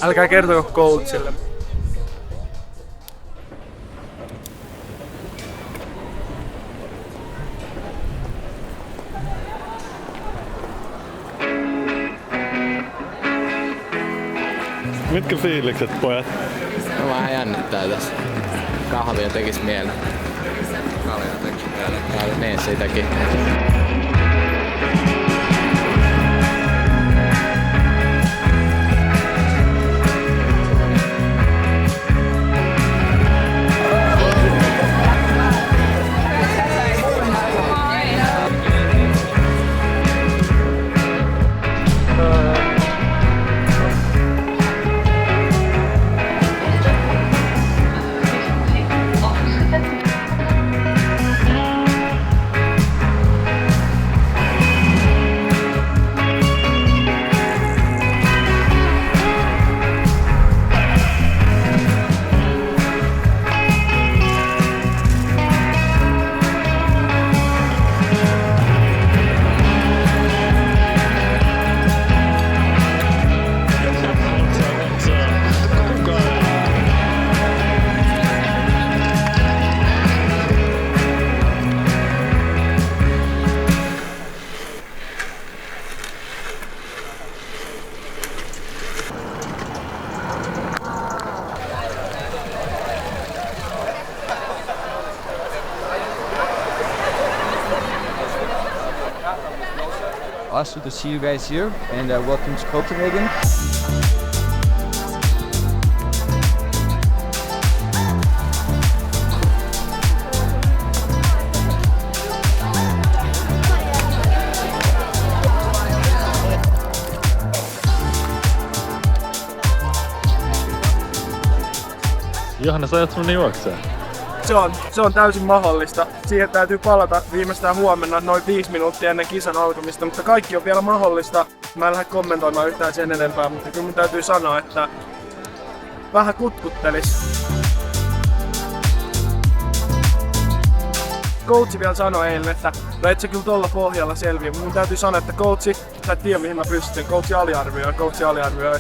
Älkää kertoko coachille. Mitkä fiilikset, pojat? No vähän jännittää tässä. Kahvia tekis mieli. Kaljaa tekis mieli. Niin, siitäkin. Awesome to see you guys here, and welcome to Copenhagen. Johannes, ajat sun juoksee? Se on täysin mahdollista. Siihen täytyy palata viimeistään huomenna noin 5 minuuttia ennen kisan alkamista, mutta kaikki on vielä mahdollista. Mä en lähde kommentoimaan yhtään sen enempää, mutta kyllä mun täytyy sanoa, että vähän kutkuttelis. Coachi vielä sanoi eilen, että no et sä kyllä tolla pohjalla selviä. Mun täytyy sanoa, että coachi, sä et tiedä mihin mä pystyn. Coachi aliarvioi.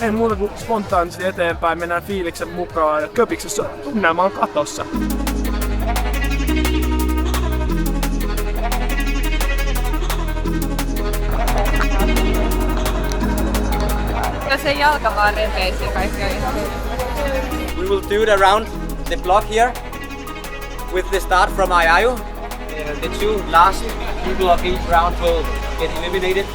Ei muuta kuin spontaanisti eteenpäin, mennään fiiliksen mukaan ja Köpiksessä tunnelma on katossa. Se jalka vaan repeisi ja kaikki on ihan hyvin. We will do it around the block here with the start from Ayayu. The 2 last people of each round will get eliminated.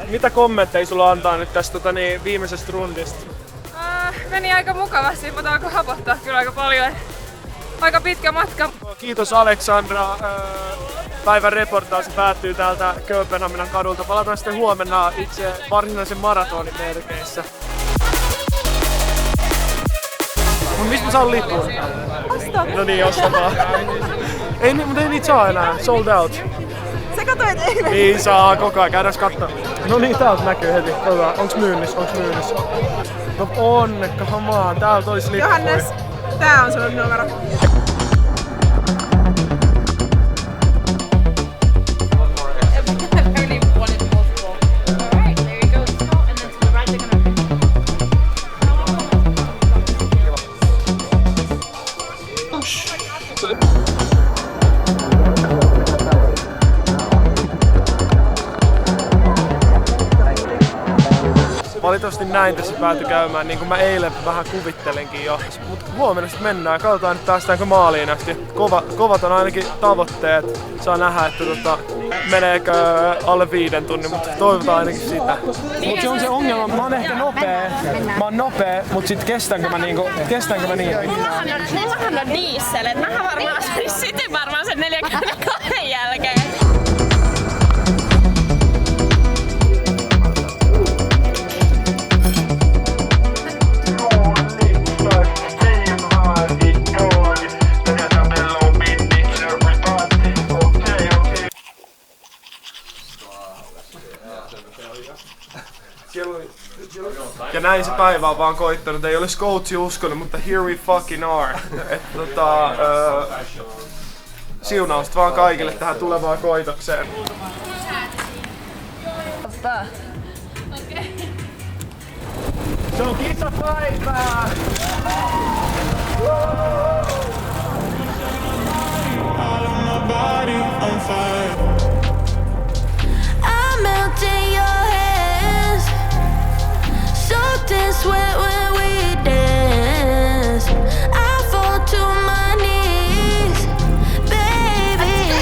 Mitä kommentteja sulla antaa nyt tästä viimeisestä rundista? Meni aika mukavasti, mutta alkoi hapottaa kyllä aika paljon. Aika pitkä matka. Kiitos Aleksandra. Päivän reportaasi päättyy täältä Kööpenhaminan kadulta. Palataan sitten huomenna itse varsinaisen maratonin merkeissä. Mistä mä saan lipun? Osta! No niin, ostamaan. Mutta ei niitä saa enää. Sold out. Sä katsoit eilen? Niin saa koko ajan. Käydään katsomaan. No niin, täältä näkyy heti. Onks myynnissä? No on, come on. Täältä olisi lippuja. Johannes, tää on sun numero. Valitettavasti näin tässä päätyi käymään, niin kuin mä eilen vähän kuvittelinkin jo. Mutta huomenna sitten mennään, katsotaan nyt päästäänkö maaliin asti. Kovat on ainakin tavoitteet. Saa nähdä, että meneekö alle 5 tunnin, mutta toivotaan ainakin sitä. Mut se on se ongelma, mä oon ehkä nopea, mut sit kestänkö mä niin? Mullahan on diesel, et mähän varmaan sitten varmaan sen 42 jälkeen. näin se päivä on vaan koittanut. Ei olisi coachi uskonut, mutta here we fucking are. Siunausta vaan kaikille tähän tulevaan koitokseen. Se on kisapäivää! I melt in your hands, soaked in sweat when we dance. I fall to my knees, baby.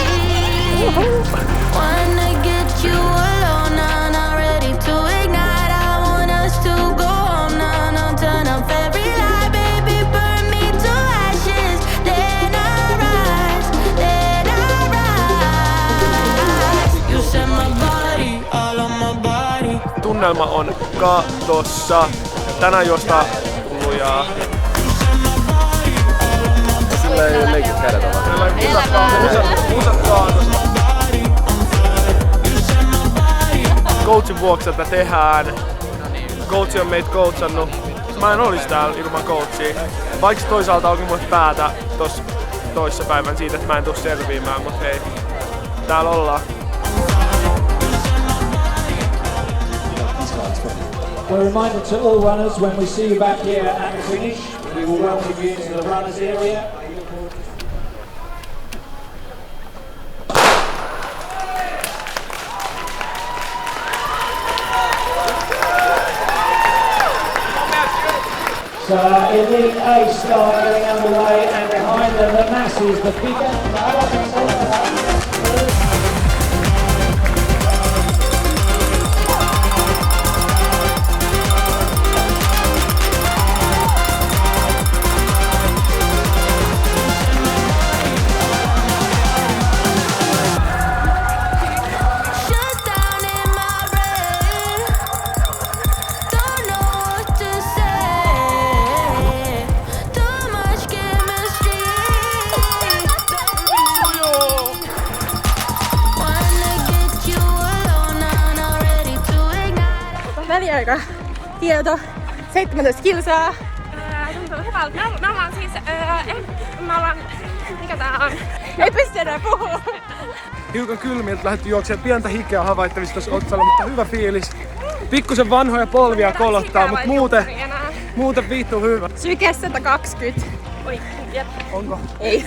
Wanna get you alone, now not ready to ignite. I want us to go home now, now turn off every light, baby, burn me to ashes. Then I rise, then I rise. You set my body all on my body. Tunnelma on katossa. Tänään juostaan lujaa. Sillä ei ole leikit kädet olla. Musat kaatossa. Coachin vuoksi tätä tehdään. Coach on meitä coachannut. Mä en olis täällä ilman coachia. Vaikka toisaalta onkin mulle päätä tossa toissapäivän siitä, että mä en tuu selviämään, mut hei. Täällä ollaan. A reminder to all runners, when we see you back here at the finish, we will welcome you into the runners area. So Elite A start getting underway, and behind them the masses, the bigger. Väliaika tieto 17 kilsaa. Tuntuu hyvältä. Me ollaan siis, mikä tää on? Ei pysty enää puhua. Hiukan kylmiltä lähdetty juoksemaan, pientä hikeä havaittavissa tuossa otsalla, mutta hyvä fiilis. Pikkusen vanhoja polvia kolottaa, mutta muuten vittu hyvä. Syke 120. Oi, jep. Onko? Ei.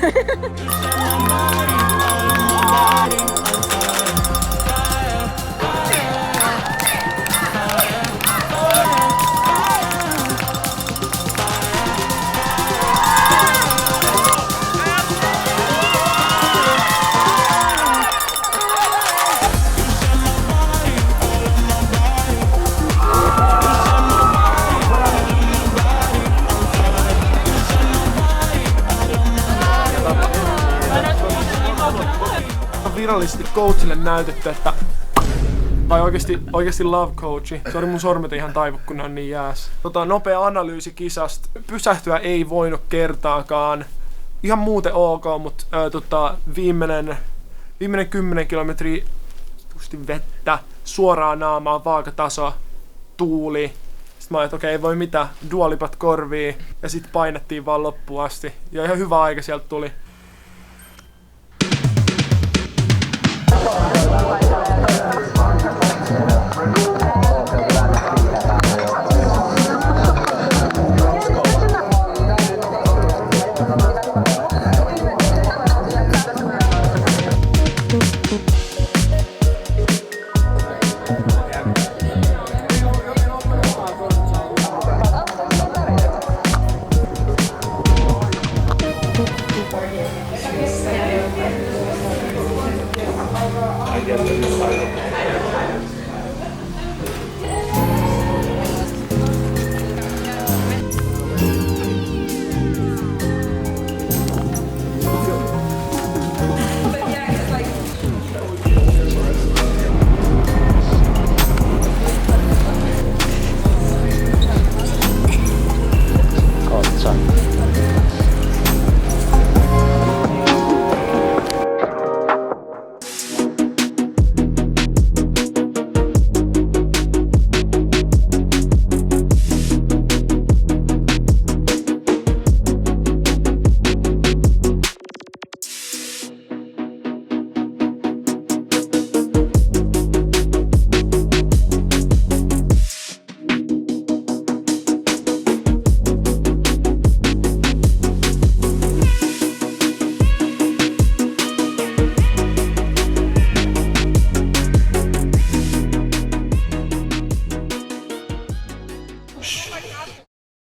Virallisesti coachille näytetty, että vai oikeasti love coachi. Sori, mun sormet ei ihan taivu, kun ne on niin jäässä. Nopea analyysi kisasta. Pysähtyä ei voinut kertaakaan. Ihan muuten ok, mutta viimeinen 10 kilometriä pusti vettä, suoraan naamaan, vaakataso, tuuli. Sitten mä ajattelin, okei, ei voi mitään, duolipat korviin ja sitten painettiin vaan loppuun asti. Ja ihan hyvä aika sieltä tuli.